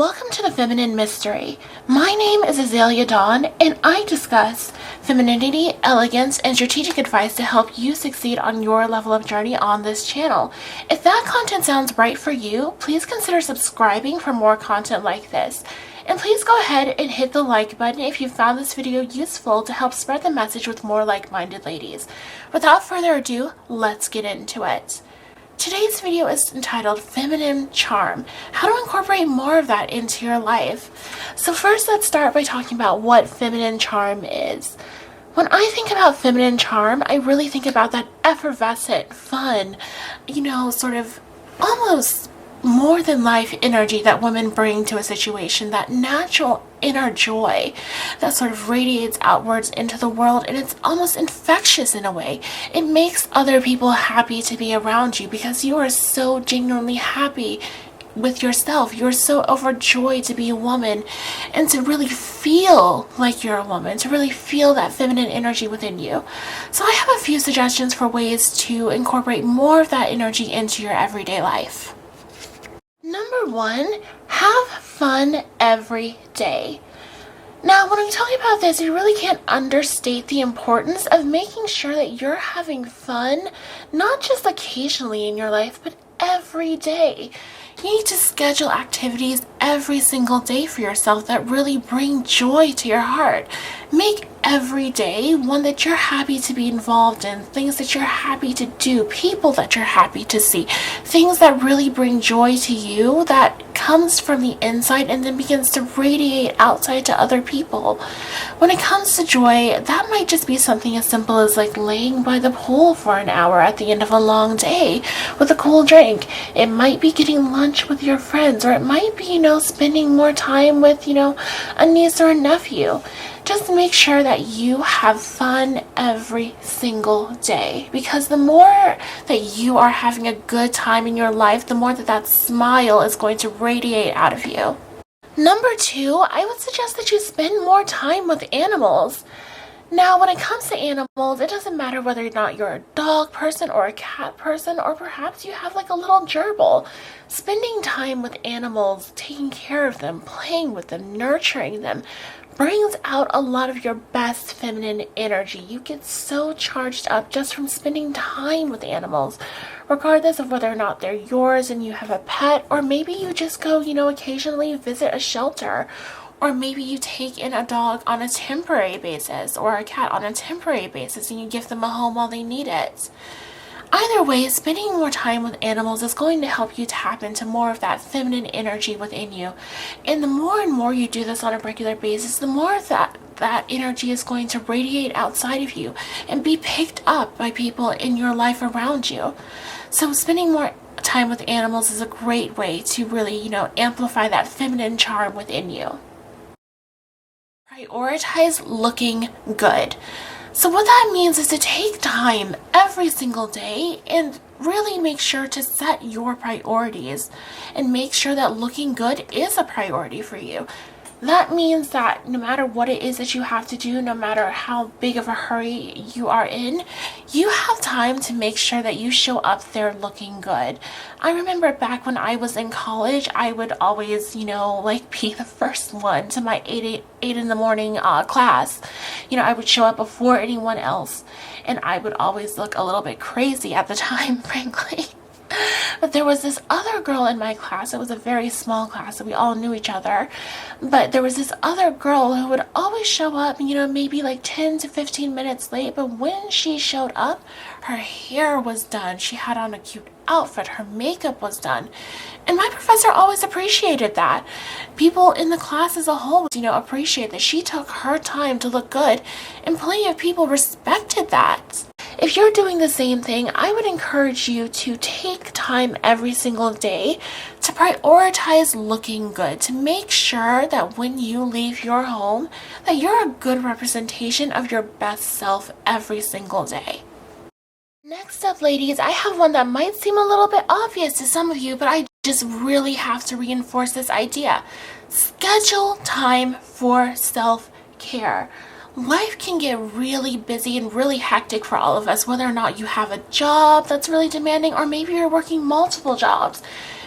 Welcome to the Feminine Mystery. My name is Azalea Dawn, and I discuss femininity, elegance, and strategic advice to help you succeed on your level up journey on this channel. If that content sounds right for you, please consider subscribing for more content like this. And please go ahead and hit the like button if you found this video useful to help spread the message with more like-minded ladies. Without further ado, let's get into it. Today's video is entitled Feminine Charm, how to incorporate more of that into your life. So first, let's start by talking about what feminine charm is. When I think about feminine charm, I really think about that effervescent, fun, sort of almost more than life energy that women bring to a situation, that natural inner joy that sort of radiates outwards into the world, and it's almost infectious in a way. It makes other people happy to be around you because you are so genuinely happy with yourself. You're so overjoyed to be a woman and to really feel like you're a woman, to really feel that feminine energy within you. So I have a few suggestions for ways to incorporate more of that energy into your everyday life. Number one, have fun every day. Now, when we talk about this, you really can't understate the importance of making sure that you're having fun, not just occasionally in your life, but every day. You need to schedule activities every single day for yourself that really bring joy to your heart. Make every day one that you're happy to be involved in, things that you're happy to do, people that you're happy to see, things that really bring joy to you that comes from the inside and then begins to radiate outside to other people. When it comes to joy, that might just be something as simple as like laying by the pool for an hour at the end of a long day with a cool drink. It might be getting lunch with your friends, or it might be, spending more time with, a niece or a nephew. Just make sure that you have fun every single day, because the more that you are having a good time in your life, the more that smile is going to radiate out of you. Number two, I would suggest that you spend more time with animals. Now, when it comes to animals, it doesn't matter whether or not you're a dog person or a cat person, or perhaps you have like a little gerbil. Spending time with animals, taking care of them, playing with them, nurturing them, brings out a lot of your best feminine energy. You get so charged up just from spending time with animals, regardless of whether or not they're yours and you have a pet, or maybe you just go, occasionally visit a shelter. Or maybe you take in a dog on a temporary basis, or a cat on a temporary basis, and you give them a home while they need it. Either way, spending more time with animals is going to help you tap into more of that feminine energy within you. And the more and more you do this on a regular basis, the more that energy is going to radiate outside of you and be picked up by people in your life around you. So spending more time with animals is a great way to really, amplify that feminine charm within you. Prioritize looking good. So what that means is to take time every single day and really make sure to set your priorities and make sure that looking good is a priority for you. That means that no matter what it is that you have to do, no matter how big of a hurry you are in, you have time to make sure that you show up there looking good. I remember back when I was in college, I would always, be the first one to my 8 in the morning class. I would show up before anyone else, and I would always look a little bit crazy at the time, frankly. But there was this other girl in my class. It was a very small class, so we all knew each other. But there was this other girl who would always show up, maybe like 10 to 15 minutes late. But when she showed up, her hair was done. She had on a cute outfit. Her makeup was done. And my professor always appreciated that. People in the class as a whole, appreciate that she took her time to look good. And plenty of people respected that. If you're doing the same thing, I would encourage you to take time every single day to prioritize looking good, to make sure that when you leave your home, that you're a good representation of your best self every single day. Next up, ladies, I have one that might seem a little bit obvious to some of you, but I just really have to reinforce this idea. Schedule time for self-care. Life can get really busy and really hectic for all of us, whether or not you have a job that's really demanding, or maybe you're working multiple jobs.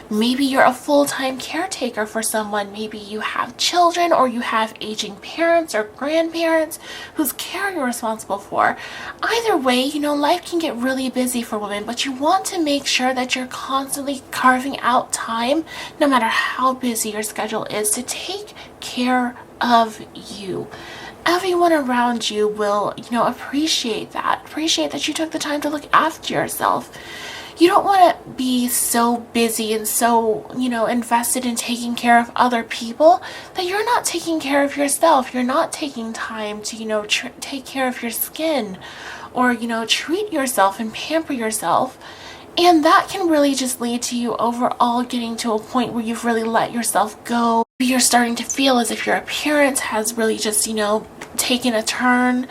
Maybe you're a full-time caretaker for someone. Maybe you have children or you have aging parents or grandparents whose care you're responsible for. Either way, life can get really busy for women, but you want to make sure that you're constantly carving out time, no matter how busy your schedule is, to take care of you. Everyone around you will, appreciate that you took the time to look after yourself. You don't want to be so busy and so, invested in taking care of other people that you're not taking care of yourself. You're not taking time to, take care of your skin or, treat yourself and pamper yourself. And that can really just lead to you overall getting to a point where you've really let yourself go. You're starting to feel as if your appearance has really just, taken a turn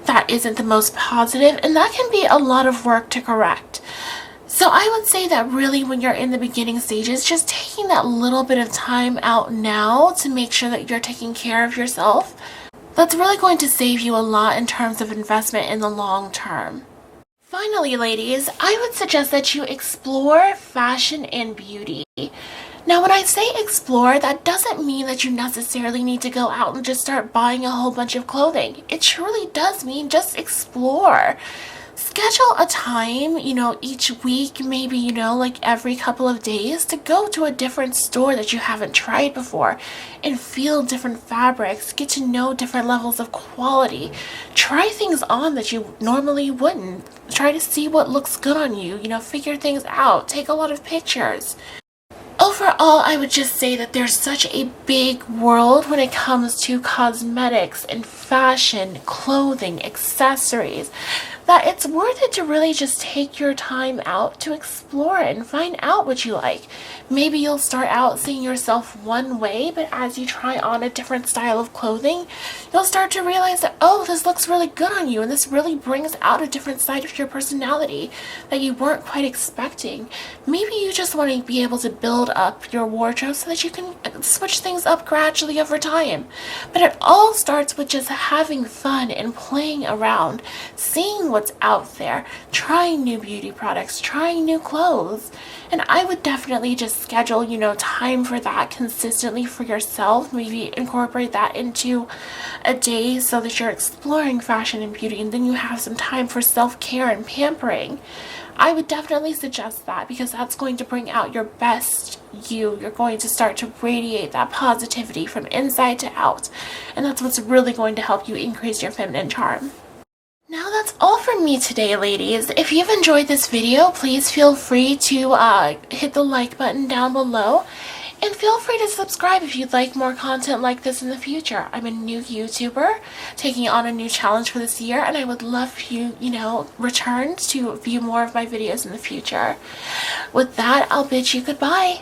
that isn't the most positive, and that can be a lot of work to correct. So I would say that really when you're in the beginning stages, just taking that little bit of time out now to make sure that you're taking care of yourself, that's really going to save you a lot in terms of investment in the long term. Finally, ladies, I would suggest that you explore fashion and beauty. Now, when I say explore, that doesn't mean that you necessarily need to go out and just start buying a whole bunch of clothing. It truly does mean just explore. Schedule a time, each week, maybe, like every couple of days, to go to a different store that you haven't tried before and feel different fabrics, get to know different levels of quality, try things on that you normally wouldn't, try to see what looks good on you, figure things out, take a lot of pictures. Overall, I would just say that there's such a big world when it comes to cosmetics and fashion, clothing, accessories, that it's worth it to really just take your time out to explore it and find out what you like. Maybe you'll start out seeing yourself one way, but as you try on a different style of clothing, you'll start to realize that, oh, this looks really good on you, and this really brings out a different side of your personality that you weren't quite expecting. Maybe you just want to be able to build up your wardrobe so that you can switch things up gradually over time. But it all starts with just having fun and playing around, seeing what's out there, trying new beauty products, trying new clothes. And I would definitely just schedule, time for that consistently for yourself. Maybe incorporate that into a day so that you're exploring fashion and beauty, and then you have some time for self-care and pampering. I would definitely suggest that, because that's going to bring out your best you. You're going to start to radiate that positivity from inside to out, and that's what's really going to help you increase your feminine charm. Now that's all from me today, ladies. If you've enjoyed this video, please feel free to hit the like button down below, and feel free to subscribe if you'd like more content like this in the future. I'm a new YouTuber taking on a new challenge for this year, and I would love you, return to view more of my videos in the future. With that, I'll bid you goodbye.